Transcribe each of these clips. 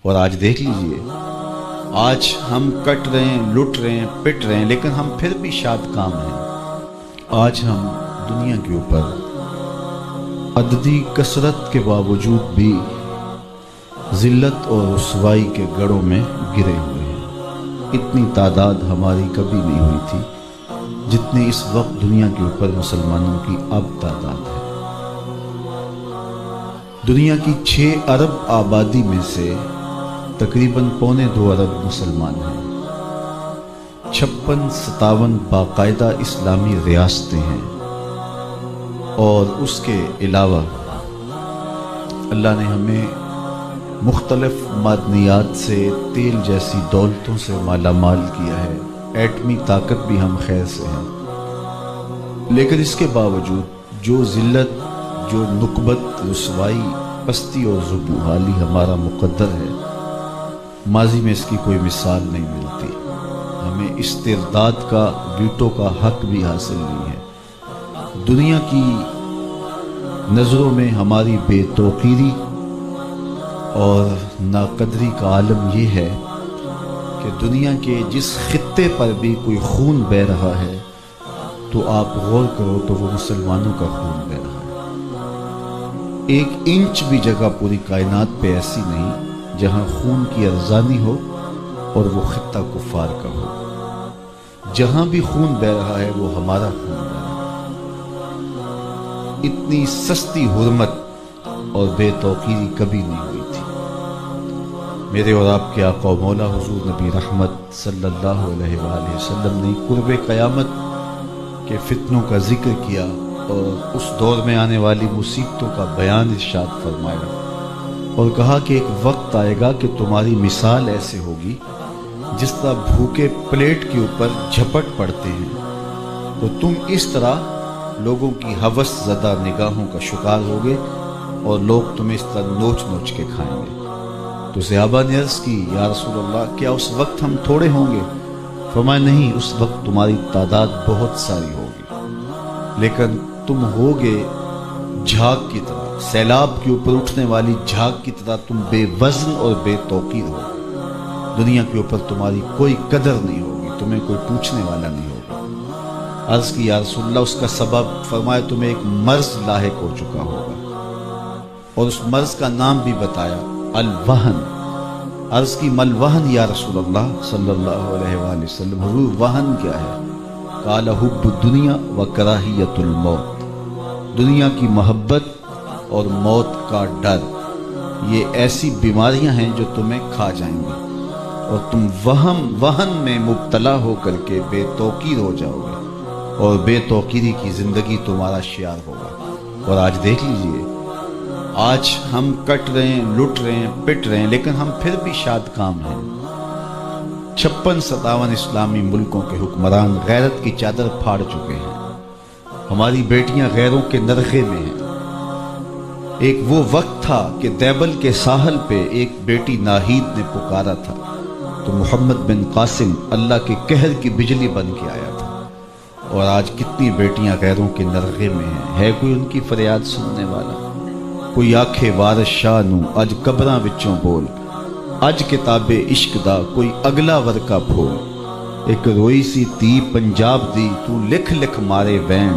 اور آج دیکھ لیجئے، آج ہم کٹ رہے ہیں، لٹ رہے ہیں، پٹ رہے ہیں، لیکن ہم پھر بھی شاد کام ہیں۔ آج ہم دنیا کے اوپر عددی کثرت کے باوجود بھی ذلت اور رسوائی کے گڑھوں میں گرے ہوئے ہیں۔ اتنی تعداد ہماری کبھی نہیں ہوئی تھی جتنی اس وقت دنیا کے اوپر مسلمانوں کی اب تعداد ہے۔ دنیا کی 6 ارب آبادی میں سے تقریباً 2.25 ارب مسلمان ہیں۔ 56-57 باقاعدہ اسلامی ریاستیں ہیں، اور اس کے علاوہ اللہ نے ہمیں مختلف معدنیات سے، تیل جیسی دولتوں سے مالا مال کیا ہے، ایٹمی طاقت بھی ہم خیر سے ہیں۔ لیکن اس کے باوجود جو ذلت، جو نکبت، رسوائی، پستی اور ذوبحالی ہمارا مقدر ہے، ماضی میں اس کی کوئی مثال نہیں ملتی۔ ہمیں استرداد کا، ویٹو کا حق بھی حاصل نہیں ہے۔ دنیا کی نظروں میں ہماری بے توقیری اور ناقدری کا عالم یہ ہے کہ دنیا کے جس خطے پر بھی کوئی خون بہہ رہا ہے تو آپ غور کرو تو وہ مسلمانوں کا خون بہہ رہا ہے۔ 1 انچ بھی جگہ پوری کائنات پہ ایسی نہیں جہاں خون کی ارزانی ہو اور وہ خطہ کفار کا ہو۔ جہاں بھی خون بہہ رہا ہے وہ ہمارا خون بہہ رہا ہے۔ اتنی سستی حرمت اور بے توقیری کبھی نہیں ہوئی تھی۔ میرے اور آپ کے آقا و مولا حضور نبی رحمت صلی اللہ علیہ وآلہ وسلم نے قرب قیامت کے فتنوں کا ذکر کیا اور اس دور میں آنے والی مصیبتوں کا بیان ارشاد فرمایا، اور کہا کہ ایک وقت آئے گا کہ تمہاری مثال ایسے ہوگی جس طرح بھوکے پلیٹ کے اوپر جھپٹ پڑتے ہیں، تو تم اس طرح لوگوں کی ہوس زدہ نگاہوں کا شکار ہوگے اور لوگ تمہیں اس طرح نوچ نوچ کے کھائیں گے۔ تو صحابہ نے عرض کی، یا رسول اللہ، کیا اس وقت ہم تھوڑے ہوں گے؟ فرمایا نہیں، اس وقت تمہاری تعداد بہت ساری ہوگی، لیکن تم ہوگے جھاگ کی طرح، سیلاب کے اوپر اٹھنے والی جھاگ کی طرح تم بے وزن اور بے توقیر ہو۔ دنیا کے اوپر تمہاری کوئی قدر نہیں ہوگی، تمہیں کوئی پوچھنے والا نہیں ہوگا۔ عرض کی، یا رسول اللہ، اس کا سبب؟ فرمایا تمہیں ایک مرض لاحق ہو چکا ہوگا، اور اس مرض کا نام بھی بتایا، الوہن۔ عرض کی، مل وہن یا رسول اللہ صلی اللہ علیہ وآلہ وسلم، حضور وہن کیا ہے؟ قال حب الدنیا و کراہیت الموت، دنیا کی محبت اور موت کا ڈر، یہ ایسی بیماریاں ہیں جو تمہیں کھا جائیں گی، اور تم وہن میں مبتلا ہو کر کے بے توقیر ہو جاؤ گے، اور بے توقیری کی زندگی تمہارا شعار ہوگا۔ اور آج دیکھ لیجئے، آج ہم کٹ رہے ہیں، لٹ رہے ہیں، پٹ رہے ہیں، لیکن ہم پھر بھی شاد کام ہیں۔ 56-57 اسلامی ملکوں کے حکمران غیرت کی چادر پھاڑ چکے ہیں۔ ہماری بیٹیاں غیروں کے نرغے میں ہیں۔ ایک وہ وقت تھا کہ دیبل کے ساحل پہ ایک بیٹی ناہید نے پکارا تھا تو محمد بن قاسم اللہ کے قہر کی بجلی بن کے آیا تھا، اور آج کتنی بیٹیاں غیروں کے نرغے میں ہیں۔ ہے کوئی ان کی فریاد سننے والا؟ کوئی آکھے وارث شاہ نو اج قبراں وچوں بول، اج کتاب عشق دا کوئی اگلا ورقہ پھول، ایک روئی سی تی پنجاب دی تو لکھ لکھ مارے وین،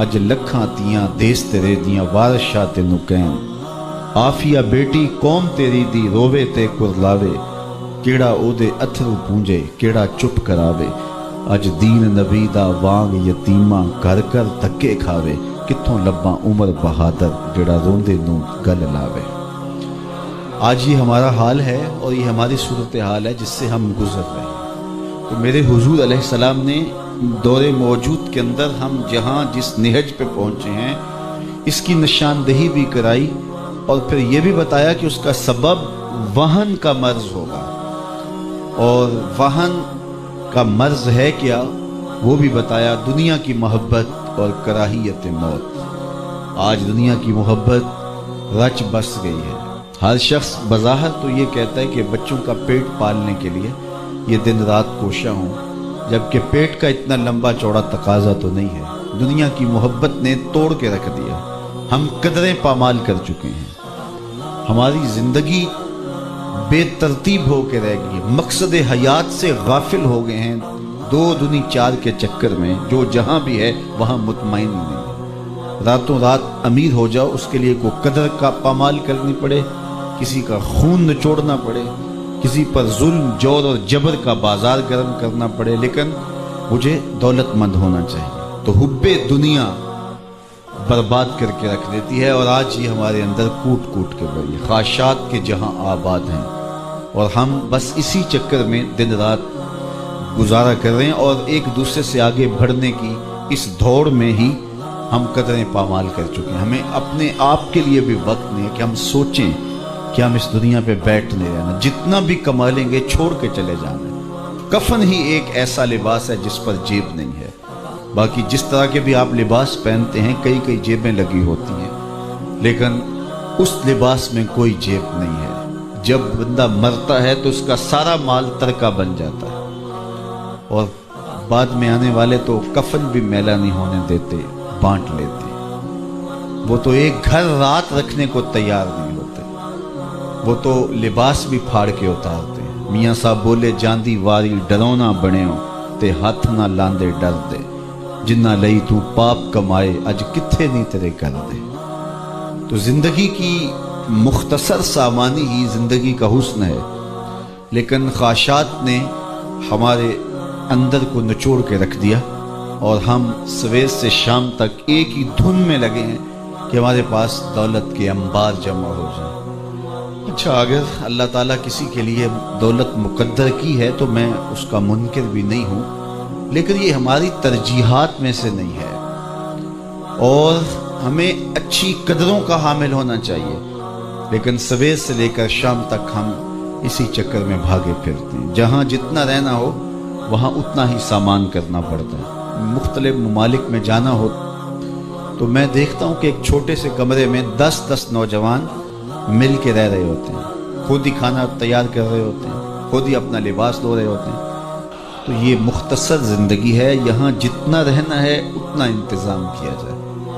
اج لکھاں تیاں دیس تیرے دیاں وارث شاہ تینوں کہن، آفیہ بیٹی قوم تیری دی رووے تے کرلاوے، کیڑا او دے اتھرو پونجے کیڑا چپ کراوے، اج دین نبی دا وانگ یتیماں گھر کر دھکے کھاوے، کتھوں لباں عمر بہادر جڑا روندے نوں گل لاوے۔ آج یہ ہمارا حال ہے اور یہ ہماری صورتحال ہے جس سے ہم گزر رہے ہیں۔ تو میرے حضور علیہ السلام نے دور موجود کے اندر ہم جہاں جس نہج پہ پہنچے ہیں اس کی نشاندہی بھی کرائی، اور پھر یہ بھی بتایا کہ اس کا سبب وہن کا مرض ہوگا، اور وہن کا مرض ہے کیا وہ بھی بتایا، دنیا کی محبت اور کراہیت موت۔ آج دنیا کی محبت رچ بس گئی ہے۔ ہر شخص بظاہر تو یہ کہتا ہے کہ بچوں کا پیٹ پالنے کے لیے یہ دن رات کوشاں ہوں، جبکہ پیٹ کا اتنا لمبا چوڑا تقاضا تو نہیں ہے۔ دنیا کی محبت نے توڑ کے رکھ دیا، ہم قدریں پامال کر چکے ہیں۔ ہماری زندگی بے ترتیب ہو کے رہ گئی، مقصد حیات سے غافل ہو گئے ہیں، دو دنی چار کے چکر میں جو جہاں بھی ہے وہاں مطمئن نہیں ہے۔ راتوں رات امیر ہو جاؤ، اس کے لیے کوئی قدر کا پامال کرنی پڑے، کسی کا خون نچوڑنا پڑے، کسی پر ظلم جور اور جبر کا بازار گرم کرنا پڑے، لیکن مجھے دولت مند ہونا چاہیے۔ تو حب دنیا برباد کر کے رکھ دیتی ہے، اور آج یہ ہمارے اندر کوٹ کوٹ کے بڑی خواہشات کے جہاں آباد ہیں، اور ہم بس اسی چکر میں دن رات گزارا کر رہے ہیں، اور ایک دوسرے سے آگے بڑھنے کی اس دوڑ میں ہی ہم قدریں پامال کر چکے ہیں۔ ہمیں اپنے آپ کے لیے بھی وقت نہیں ہے کہ ہم سوچیں کہ ہم اس دنیا پہ بیٹھ نہیں رہنا، جتنا بھی کما لیں گے چھوڑ کے چلے جانا۔ کفن ہی ایک ایسا لباس ہے جس پر جیب نہیں ہے، باقی جس طرح کے بھی آپ لباس پہنتے ہیں کئی کئی جیبیں لگی ہوتی ہیں، لیکن اس لباس میں کوئی جیب نہیں ہے۔ جب بندہ مرتا ہے تو اس کا سارا مال ترکہ بن جاتا ہے، اور بعد میں آنے والے تو کفن بھی میلا نہیں ہونے دیتے، بانٹ لیتے۔ وہ تو ایک گھر رات رکھنے کو تیار نہیں ہوتے، وہ تو لباس بھی پھاڑ کے اتارتے ہیں۔ میاں صاحب بولے جاندی واری ڈرونا بنے ہو تے ہاتھ نہ لاندے ڈر دے، جنہ لئی تو پاپ کمائے اج کتھے نہیں تیرے کر دے۔ تو زندگی کی مختصر سامانی ہی زندگی کا حسن ہے، لیکن خواہشات نے ہمارے اندر کو نچوڑ کے رکھ دیا، اور ہم سویر سے شام تک ایک ہی دھن میں لگے ہیں کہ ہمارے پاس دولت کے انبار جمع ہو جائیں۔ اچھا، اگر اللہ تعالیٰ کسی کے لیے دولت مقدر کی ہے تو میں اس کا منکر بھی نہیں ہوں، لیکن یہ ہماری ترجیحات میں سے نہیں ہے، اور ہمیں اچھی قدروں کا حامل ہونا چاہیے، لیکن سویر سے لے کر شام تک ہم اسی چکر میں بھاگے پھرتے ہیں۔ جہاں جتنا رہنا ہو وہاں اتنا ہی سامان کرنا پڑتا ہے۔ مختلف ممالک میں جانا ہو تو میں دیکھتا ہوں کہ ایک چھوٹے سے کمرے میں 10 نوجوان مل کے رہ رہے ہوتے ہیں، خود ہی کھانا تیار کر رہے ہوتے ہیں، خود ہی اپنا لباس دھو رہے ہوتے ہیں۔ تو یہ مختصر زندگی ہے، یہاں جتنا رہنا ہے اتنا انتظام کیا جائے۔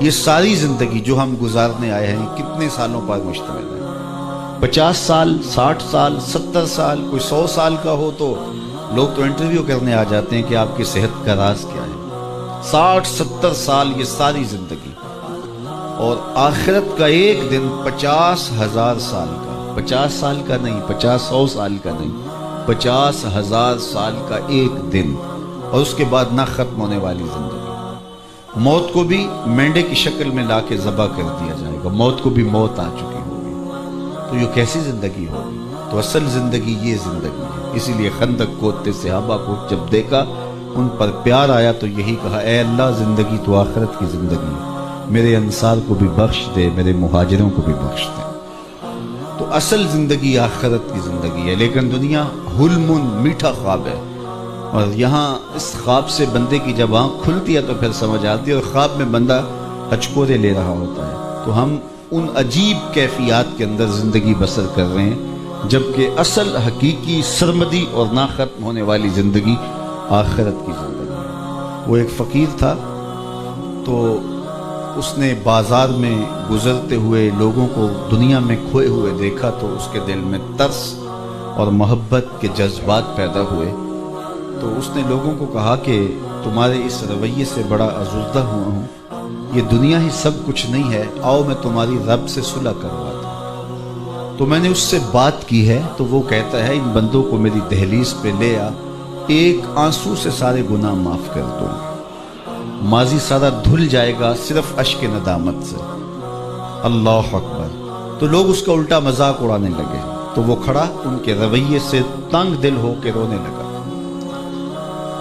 یہ ساری زندگی جو ہم گزارنے آئے ہیں کتنے سالوں پر مشتمل ہے؟ 50 سال، 60 سال، 70 سال، کوئی 100 سال کا ہو تو لوگ تو انٹرویو کرنے آ جاتے ہیں کہ آپ کی صحت کا راز کیا ہے۔ 60-70 سال یہ ساری زندگی، اور آخرت کا ایک دن 50,000 سال کا، 50 سال کا نہیں، 50-100 سال کا نہیں، 50,000 سال کا ایک دن، اور اس کے بعد نہ ختم ہونے والی زندگی۔ موت کو بھی مینڈے کی شکل میں لا کے ذبح کر دیا جائے گا، موت کو بھی موت آ چکی ہوگی، تو یہ کیسی زندگی ہوگی؟ تو اصل زندگی یہ زندگی ہے۔ اسی لیے خندق کودتے صحابہ کو جب دیکھا ان پر پیار آیا تو یہی کہا، اے اللہ زندگی تو آخرت کی زندگی ہے، میرے انصار کو بھی بخش دے، میرے مہاجروں کو بھی بخش دے۔ تو اصل زندگی آخرت کی زندگی ہے، لیکن دنیا حلم، میٹھا خواب ہے، اور یہاں اس خواب سے بندے کی جب آنکھ کھلتی ہے تو پھر سمجھ آتی ہے، اور خواب میں بندہ ہچکورے لے رہا ہوتا ہے۔ تو ہم ان عجیب کیفیات کے اندر زندگی بسر کر رہے ہیں، جبکہ اصل حقیقی سرمدی اور نہ ختم ہونے والی زندگی آخرت کی زندگی ہے۔ وہ ایک فقیر تھا، تو اس نے بازار میں گزرتے ہوئے لوگوں کو دنیا میں کھوئے ہوئے دیکھا، تو اس کے دل میں ترس اور محبت کے جذبات پیدا ہوئے۔ تو اس نے لوگوں کو کہا کہ تمہارے اس رویے سے بڑا ازردہ ہوا ہوں، یہ دنیا ہی سب کچھ نہیں ہے، آؤ میں تمہاری رب سے صلح کرواتا ہوں۔ تو میں نے اس سے بات کی ہے، تو وہ کہتا ہے ان بندوں کو میری دہلیز پہ لے آ، ایک آنسو سے سارے گناہ معاف کر دوں، ماضی سارا دھل جائے گا صرف اشک ندامت سے۔ اللہ اکبر! تو لوگ اس کا الٹا مذاق اڑانے لگے، تو وہ کھڑا ان کے رویے سے تنگ دل ہو کے رونے لگا۔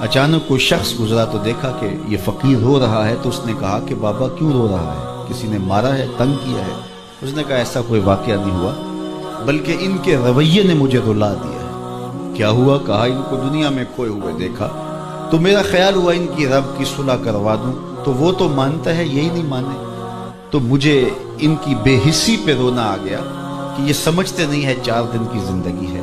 اچانک کوئی شخص گزرا تو دیکھا کہ یہ فقیر رو رہا ہے، تو اس نے کہا کہ بابا کیوں رو رہا ہے؟ کسی نے مارا ہے، تنگ کیا ہے؟ اس نے کہا ایسا کوئی واقعہ نہیں ہوا، بلکہ ان کے رویے نے مجھے رلا دیا ہے۔ کیا ہوا؟ کہا ان کو دنیا میں کھوئے ہوئے دیکھا تو میرا خیال ہوا ان کی رب کی صلح کروا دوں، تو وہ تو مانتا ہے، یہی نہیں مانے، تو مجھے ان کی بے حسی پہ رونا آ گیا کہ یہ سمجھتے نہیں ہے 4 دن کی زندگی ہے۔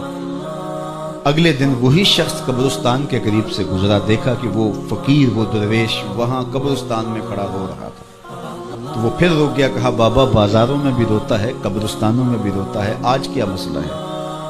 اگلے دن وہی شخص قبرستان کے قریب سے گزرا، دیکھا کہ وہ فقیر، وہ درویش وہاں قبرستان میں کھڑا رو رہا تھا، تو وہ پھر رک گیا، کہا بابا بازاروں میں بھی روتا ہے، قبرستانوں میں بھی روتا ہے، آج کیا مسئلہ ہے؟